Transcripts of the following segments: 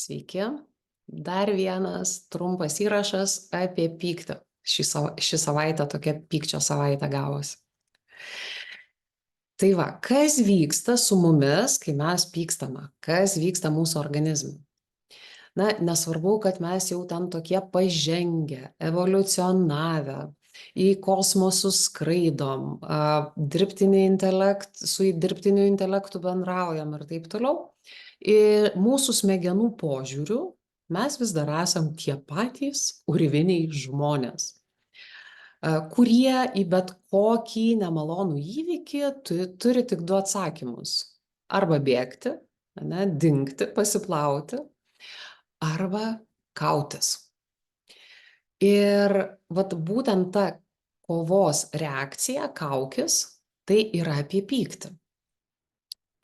Sveiki. Dar vienas trumpas įrašas apie pyktį. Ši savaitė tokia pykčio savaitė gavosi. Tai va, kas vyksta su mumis, kai mes pykstame? Kas vyksta mūsų organizme? Na, nesvarbu, kad mes jau ten tokie pažengę, evoliucionavę, į kosmosus skraidom, su dirbtiniu intelektu bendraujam ir taip toliau. Ir mūsų smegenų požiūriu mes vis dar esam tie patys urviniai žmonės, kurie į bet kokį nemalonų įvykį turi tik du atsakymus. Arba bėgti, dingti, pasiplauti, arba kautis. Ir vat būtent ta kovos reakcija, kaukis, tai yra apie pyktį.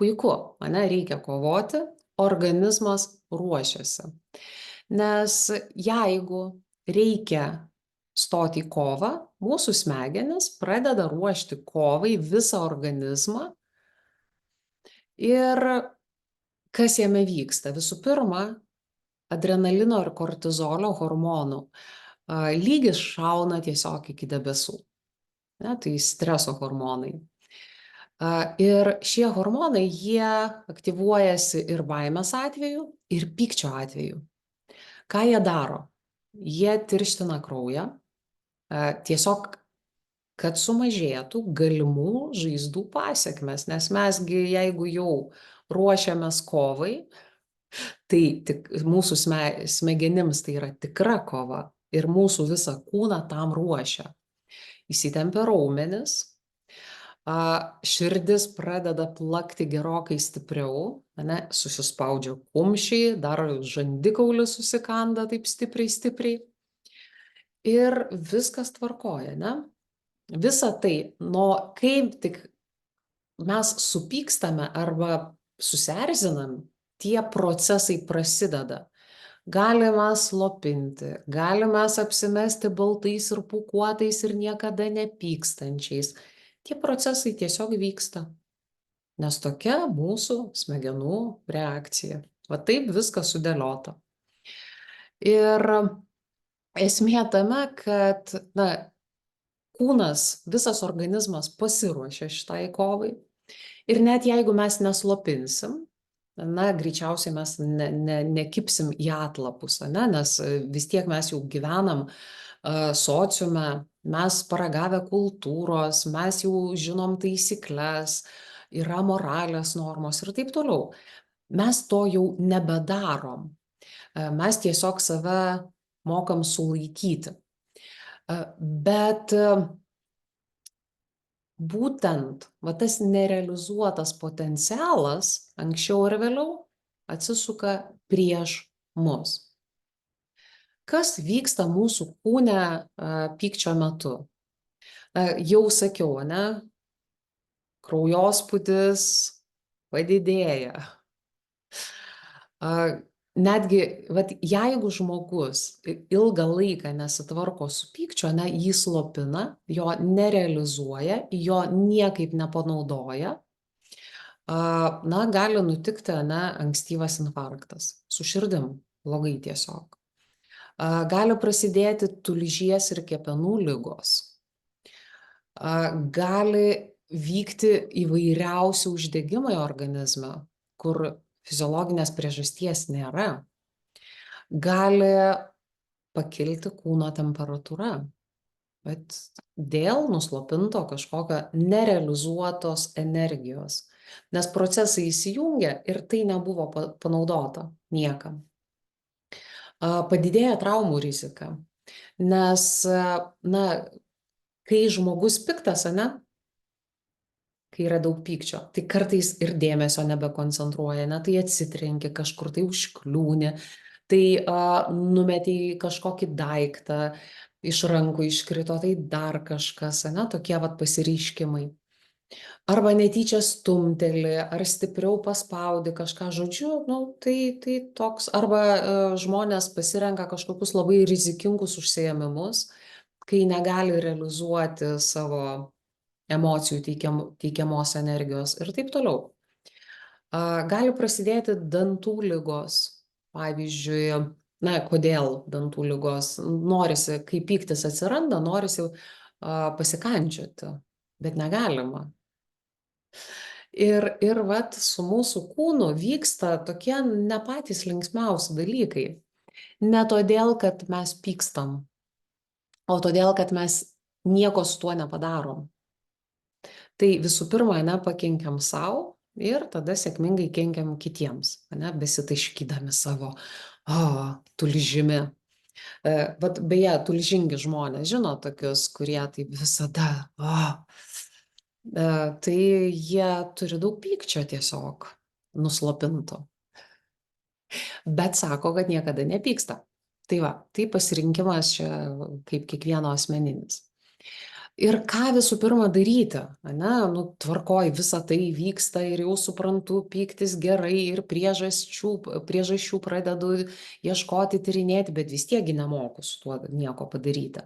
Puiku, reikia kovoti, organizmas ruošiasi. Nes jeigu reikia stoti į kovą, mūsų smegenys pradeda ruošti kovai visą organizmą. Ir kas jame vyksta? Visų pirma, adrenalino ir kortizolio hormonų lygis šauna tiesiog iki debesų. Tai streso hormonai. Ir šie hormonai, jie aktyvuojasi ir baimės atveju, ir pykčio atveju. Ką jie daro? Jie tirština kraują, tiesiog, kad sumažėtų galimų žaizdų pasekmes, nes mesgi, jeigu jau ruošiamės kovai, tai mūsų smegenims tai yra tikra kova ir mūsų visą kūną tam ruošia. Įsitempia raumenis, širdis pradeda plakti gerokai stipriau, susispaudžia kumščiai, dar žandikaulis susikanda taip stipriai. Ir viskas tvarkoja, ne? Visa tai, kaip tik mes supykstame arba susierzinam, tie procesai prasideda. Galime slopinti, galime apsimesti baltais ir pūkuotais ir niekada nepykstančiais. Tie procesai tiesiog vyksta, nes tokia mūsų smegenų reakcija. Va taip viskas sudėliota. Ir esmė tame, kad kūnas, visas organizmas pasiruošia šitai kovai. Ir net jeigu mes neslopinsim, greičiausiai mes nekipsim į atlapus, nes vis tiek mes jau gyvenam sociume, mes paragavę kultūros, mes jau žinom taisyklės, yra moralės normos ir taip toliau. Mes to jau nebedarom. Mes tiesiog save mokam sulaikyti. Bet būtent tas nerealizuotas potencialas anksčiau ar vėliau atsisuka prieš mus. Kas vyksta mūsų kūne pykčio metu? Jau sakiau, kraujospūdis padidėja. Netgi, jeigu žmogus ilgą laiką nesitvarko su pykčiu, jį slopina, jo nerealizuoja, jo niekaip nepanaudoja, gali nutikti ankstyvas infarktas. Su širdim blogai tiesiog. Gali prasidėti tulžies ir kepenų ligos. Gali vykti įvairiausi uždegimai organizme, kur fiziologinės priežasties nėra. Gali pakilti kūno temperatūra, bet dėl nuslopinto kažkokio nerealizuotos energijos. Nes procesai įsijungia ir tai nebuvo panaudota niekam. Padidėja traumų rizika, nes, kai žmogus piktas, kai yra daug pykčio, tai kartais ir dėmesio nebekoncentruoja, tai atsitrenki kažkur, tai užkliūni, tai numetė kažkokį daiktą, iš rankų iškrito, tai dar kažkas, tokie pasireiškimai. Arba netyčia stumteli, ar stipriau paspaudi kažką, žodžiu, tai toks, arba žmonės pasirenka kažkokius labai rizikingus užsiėmimus, kai negali realizuoti savo emocijų teikiamos energijos ir taip toliau. Gali prasidėti dantų ligos, pavyzdžiui, na, kodėl dantų ligos norisi, kai pyktis atsiranda, norisi pasikandžioti, bet negalima. Ir vat su mūsų kūnu vyksta tokie ne patys linksmiausi dalykai. Ne todėl, kad mes pykstam, o todėl, kad mes nieko su tuo nepadarom. Tai visų pirma, pakenkiam savo ir tada sėkmingai kenkiam kitiems, besitaiškydami savo tulžimi. Vat beje, tulžingi žmonės, žino tokius, kurie taip visada, tai jie turi daug pykčio tiesiog nuslopinto. Bet sako, kad niekada nepyksta. Tai va, tai pasirinkimas čia kaip kiekvieno asmeninis. Ir ką visų pirma daryti, tvarkoj, visa tai vyksta ir jau suprantu, pyktis gerai ir priežasčių pradedu ieškoti, tyrinėti, bet vis tiekgi nemoku su tuo nieko padaryti.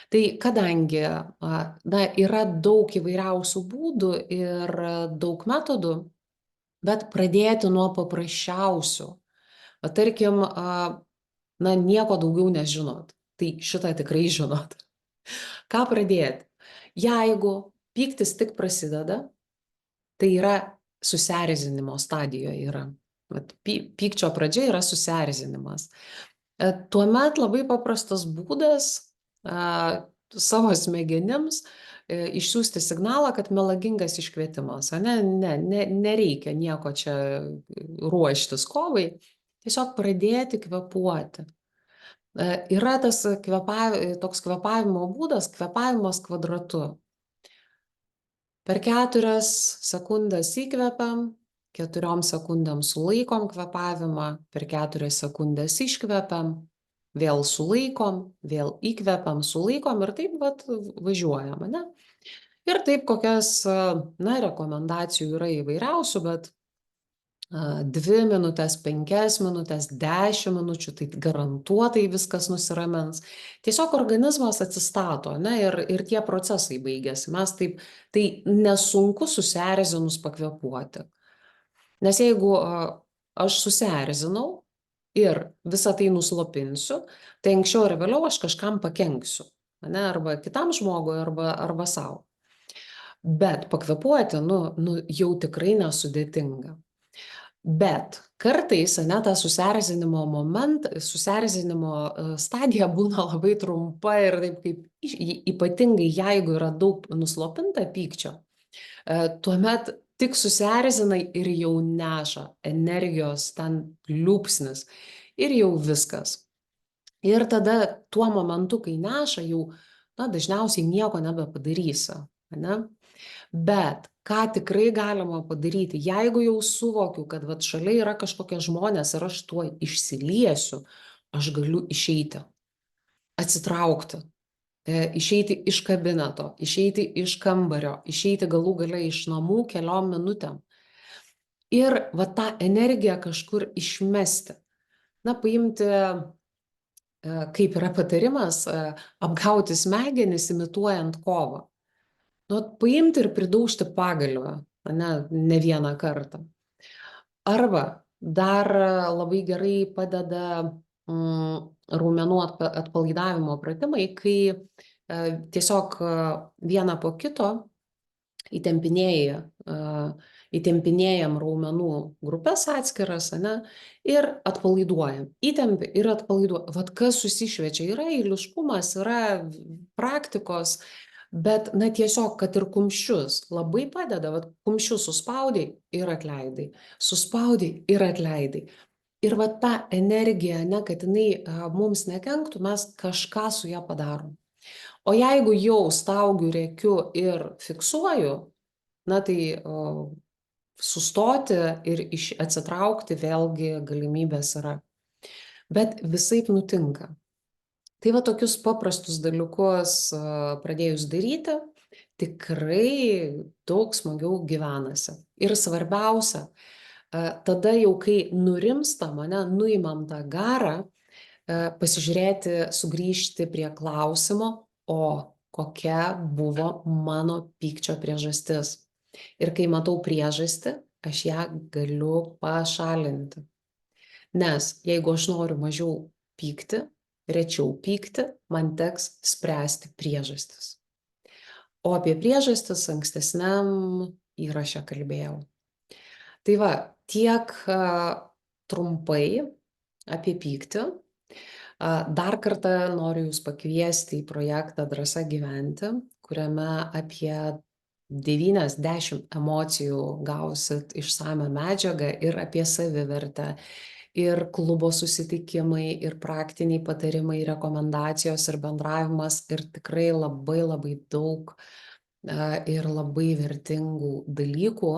Tai kadangi yra daug įvairiausių būdų ir daug metodų, bet pradėti nuo paprasčiausių. Tarkim, nieko daugiau nežinot, tai šitą tikrai žinot. Ką pradėti? Jeigu pyktis tik prasideda, tai yra susierzinimo stadijoje yra. Pykčio pradžia yra susierzinimas. Tuomet labai paprastas būdas savo smegenims išsiųsti signalą, kad melagingas iškvietimas. Nereikia nieko čia ruoštis kovai, tiesiog pradėti kvėpuoti. Yra toks kvėpavimo būdas, kvėpavimas kvadratu. Per 4 sekundės įkvepiam, 4 sekundėm sulaikom kvėpavimą, per 4 sekundės iškvepiam, vėl sulaikom, vėl įkvepiam, sulaikom ir taip važiuojam. Ir taip kokias, rekomendacijų yra įvairiausių, bet 2 minutės, 5 minutės, 10 minučių, tai garantuotai viskas nusiramins. Tiesiog organizmas atsistato, ir tie procesai baigėsi. Tai nesunku susierzinus pakvėpuoti. Nes jeigu aš susierzinau ir visą tai nuslopinsiu, tai anksčiau ir vėliau aš kažkam pakenksiu. Arba kitam žmogui, arba savo. Bet pakvėpuoti, jau tikrai nesudėtinga. Bet kartais, ta susierzinimo stadija būna labai trumpa ir taip kaip ypatingai jeigu yra daug nuslopinta pykčio, tuomet tik susierzinai ir jau neša energijos ten liūpsnis ir jau viskas. Ir tada tuo momentu, kai neša, jau dažniausiai nieko nebepadarysi. Bet ką tikrai galima padaryti, jeigu jau suvokiu, kad šalia yra kažkokie žmonės ir aš tuo išsiliesiu, aš galiu išeiti, atsitraukti, išeiti iš kabineto, išeiti iš kambario, išeiti galų gale iš namų keliom minutėm. Ir tą energiją kažkur išmesti. Paimti, kaip yra patarimas, apgauti smegenis imituojant kovą. Paimti ir pridaužti pagalvę, ne vieną kartą. Arba dar labai gerai padeda raumenų atpalaidavimo pratimai, kai tiesiog vieną po kito įtempinėjam raumenų grupės atskiras, ir atpalaiduojam. Įtempi ir atpalaiduojam. Kas susišviečia, yra eiliškumas, yra praktikos, bet tiesiog, kad ir kumščius labai padeda, kumščius suspaudai ir atleidai, suspaudai ir atleidai. Ir ta energija, kad jinai mums nekenktų, mes kažką su ją padarom. O jeigu jau staugiu, rėkiu ir fiksuoju, tai sustoti ir atsitraukti vėlgi galimybės yra. Bet visaip nutinka. Tai tokius paprastus dalykus pradėjus daryti, tikrai daug smagiau gyvenasi. Ir svarbiausia, tada jau kai nurimstam, nuimam tą garą, pasižiūrėti, sugrįžti prie klausimo, o kokia buvo mano pykčio priežastis. Ir kai matau priežastį, aš ją galiu pašalinti. Nes jeigu aš noriu mažiau pykti, rečiau pykti, man teks spręsti priežastis. O apie priežastis ankstesniam įraše kalbėjau. Tai va, tiek trumpai apie pyktį. Dar kartą noriu Jūs pakviesti į projektą Drąsa gyventi, kuriame apie 90 emocijų gausit išsamią medžiagą ir apie savivertę, ir klubo susitikimai, ir praktiniai patarimai, rekomendacijos, ir bendravimas, ir tikrai labai labai daug ir labai vertingų dalykų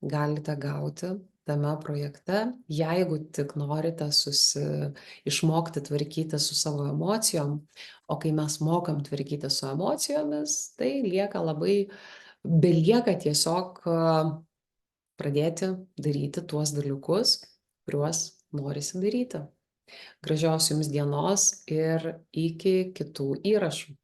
galite gauti tame projekte, jeigu tik norite išmokti tvarkyti su savo emocijom. O kai mes mokam tvarkyti su emocijomis, tai belieka tiesiog pradėti daryti tuos dalykus, kuriuos norisi daryti. Gražios Jums dienos ir iki kitų įrašų.